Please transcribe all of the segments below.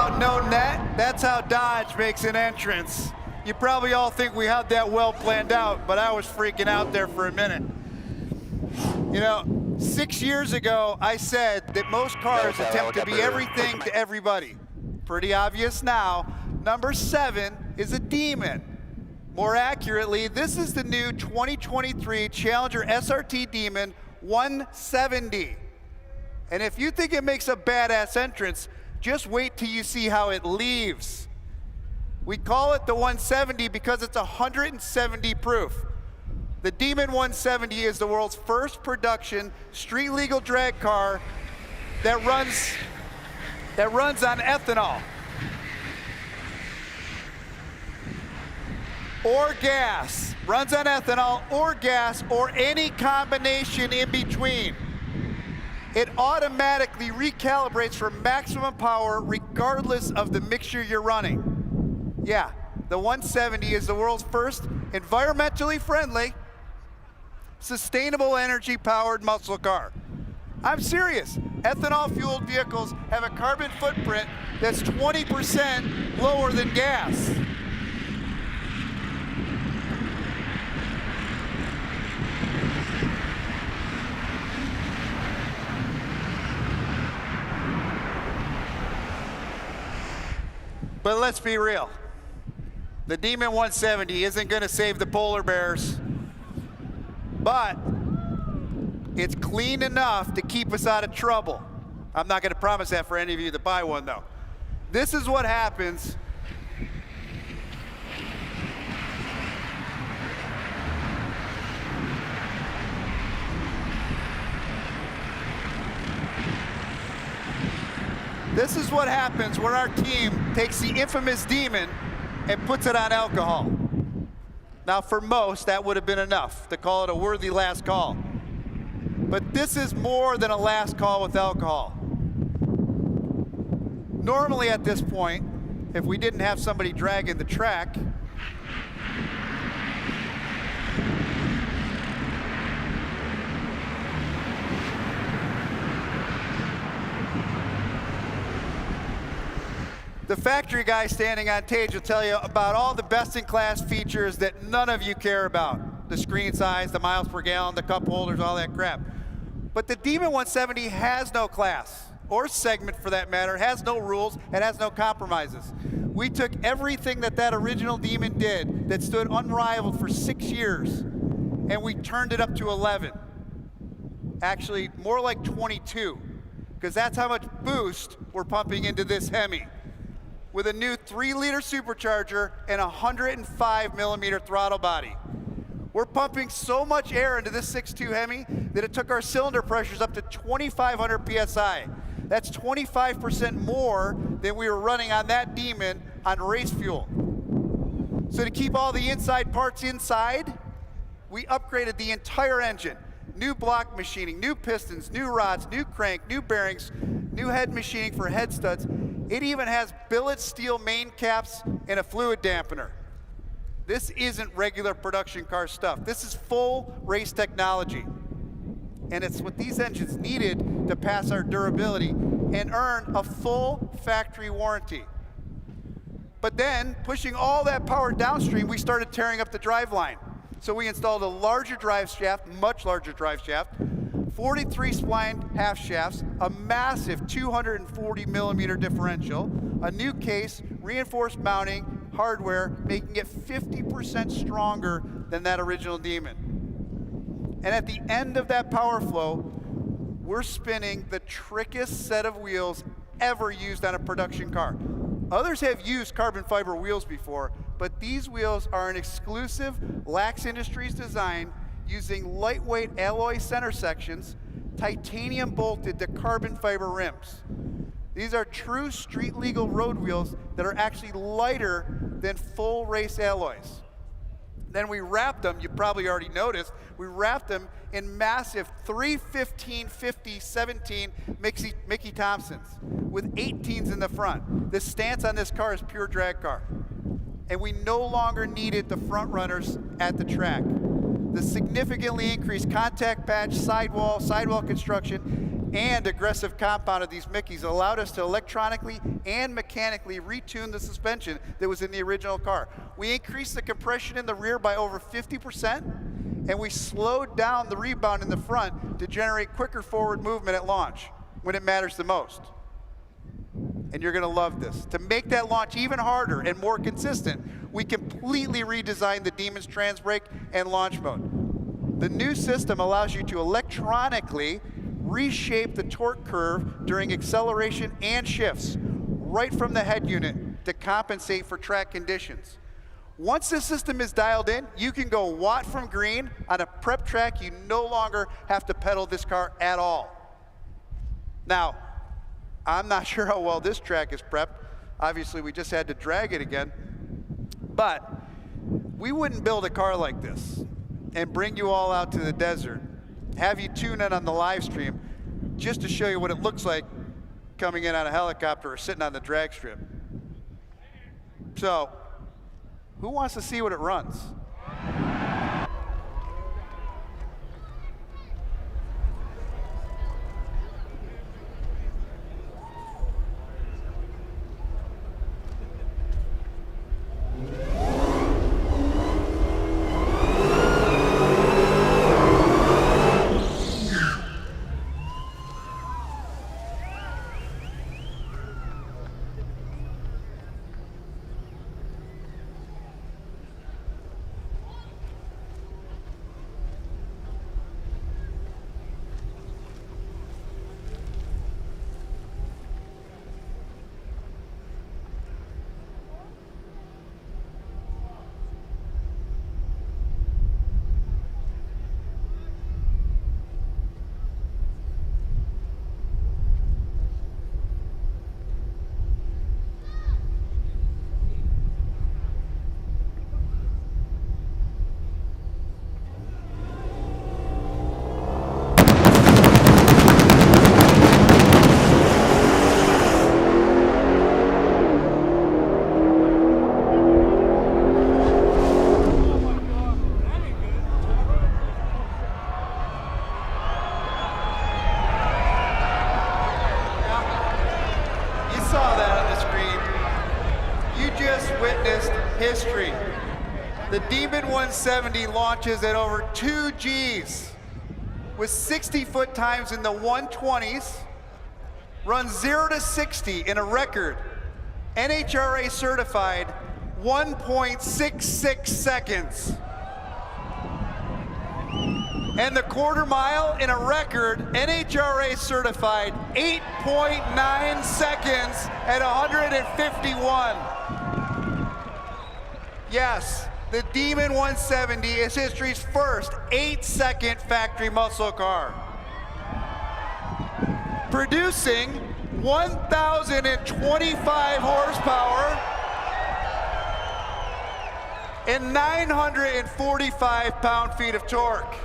about no net, that's how Dodge makes an entrance. You probably all think we had that well planned out, but I was freaking out there for a minute. You know, 6 years ago, I said that most cars attempt to be everything to everybody. Pretty obvious now. Number 7 is a Demon. More accurately, this is the new 2023 Challenger SRT Demon 170. And if you think it makes a badass entrance, just wait till you see how it leaves. We call it the 170 because it's 170 proof. The Demon 170 is the world's first production street legal drag car that runs on ethanol or gas. Runs on ethanol or gas or any combination in between. It automatically recalibrates for maximum power regardless of the mixture you're running. Yeah, the 170 is the world's first environmentally friendly, sustainable energy-powered muscle car. I'm serious. Ethanol-fueled vehicles have a carbon footprint that's 20% lower than gas. But let's be real. The Demon 170 isn't going to save the polar bears, but it's clean enough to keep us out of trouble. I'm not going to promise that for any of you that buy one, though. This is what happens when our team takes the infamous Demon and puts it on alcohol. Now, for most, that would have been enough to call it a worthy last call. But this is more than a last call with alcohol. Normally at this point, if we didn't have somebody dragging the track, the factory guy standing on stage will tell you about all the best-in-class features that none of you care about. The screen size, the miles per gallon, the cup holders, all that crap. But the Demon 170 has no class, or segment for that matter, has no rules, and has no compromises. We took everything that original Demon did that stood unrivaled for 6 years, and we turned it up to 11. Actually, more like 22, because that's how much boost we're pumping into this HEMI. With a new 3-liter supercharger and a 105mm throttle body. We're pumping so much air into this 6.2 HEMI that it took our cylinder pressures up to 2,500 PSI. That's 25% more than we were running on that Demon on race fuel. So to keep all the inside parts inside, we upgraded the entire engine. New block machining, new pistons, new rods, new crank, new bearings, new head machining for head studs. It even has billet steel main caps and a fluid dampener. This isn't regular production car stuff. This is full race technology. And it's what these engines needed to pass our durability and earn a full factory warranty. But then, pushing all that power downstream, we started tearing up the driveline. So we installed a larger drive shaft, much larger drive shaft, 43 spline half shafts, a massive 240mm differential, a new case, reinforced mounting, hardware, making it 50% stronger than that original Demon. And at the end of that power flow, we're spinning the trickiest set of wheels ever used on a production car. Others have used carbon fiber wheels before, but these wheels are an exclusive Lax Industries design using lightweight alloy center sections, titanium bolted to carbon fiber rims. These are true street legal road wheels that are actually lighter than full race alloys. Then we wrapped them, you probably already noticed, we wrapped them in massive 315/50/17 Mickey Thompsons with 18s in the front. The stance on this car is pure drag car. And we no longer needed the front runners at the track. The significantly increased contact patch, sidewall construction, and aggressive compound of these Mickeys allowed us to electronically and mechanically retune the suspension that was in the original car. We increased the compression in the rear by over 50%, and we slowed down the rebound in the front to generate quicker forward movement at launch when it matters the most. And you're gonna love this. To make that launch even harder and more consistent, we completely redesigned the Demon's trans brake and launch mode. The new system allows you to electronically reshape the torque curve during acceleration and shifts right from the head unit to compensate for track conditions. Once the system is dialed in, you can go watt from green on a prep track. You no longer have to pedal this car at all. Now, I'm not sure how well this track is prepped. Obviously, we just had to drag it again. But we wouldn't build a car like this and bring you all out to the desert, have you tune in on the live stream just to show you what it looks like coming in on a helicopter or sitting on the drag strip. So, who wants to see what it runs? History. The Demon 170 launches at over 2 Gs with 60-foot times in the 120s, runs 0 to 60 in a record NHRA certified 1.66 seconds. And the quarter mile in a record NHRA certified 8.9 seconds at 151. Yes, the Demon 170 is history's first 8-second factory muscle car, producing 1,025 horsepower and 945 pound-feet of torque.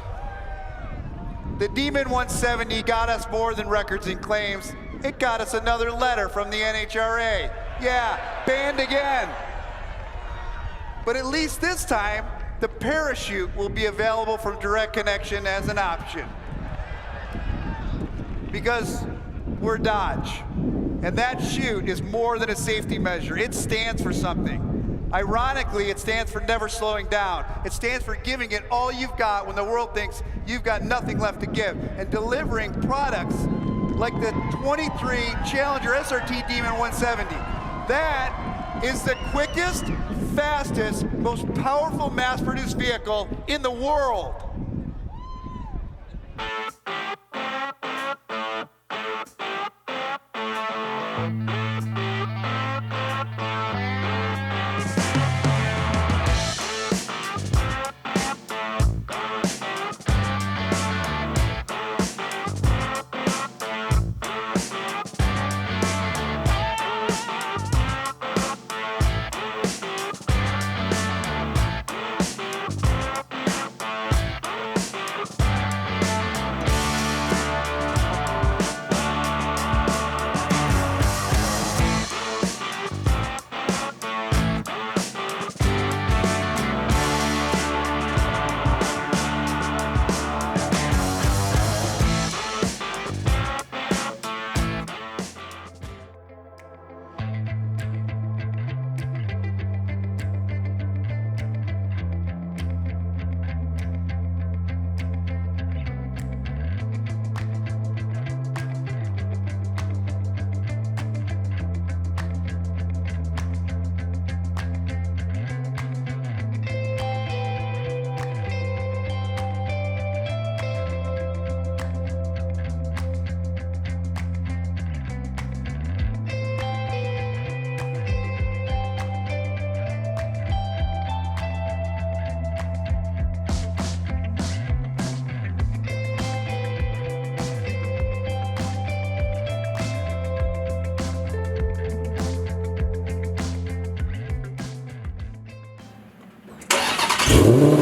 The Demon 170 got us more than records and claims. It got us another letter from the NHRA. Yeah, banned again. But at least this time, the parachute will be available from Direct Connection as an option. Because we're Dodge, and that chute is more than a safety measure. It stands for something. Ironically, it stands for never slowing down. It stands for giving it all you've got when the world thinks you've got nothing left to give, and delivering products like the 23 Challenger SRT Demon 170. That is the quickest, fastest, most powerful mass-produced vehicle in the world. Vegas.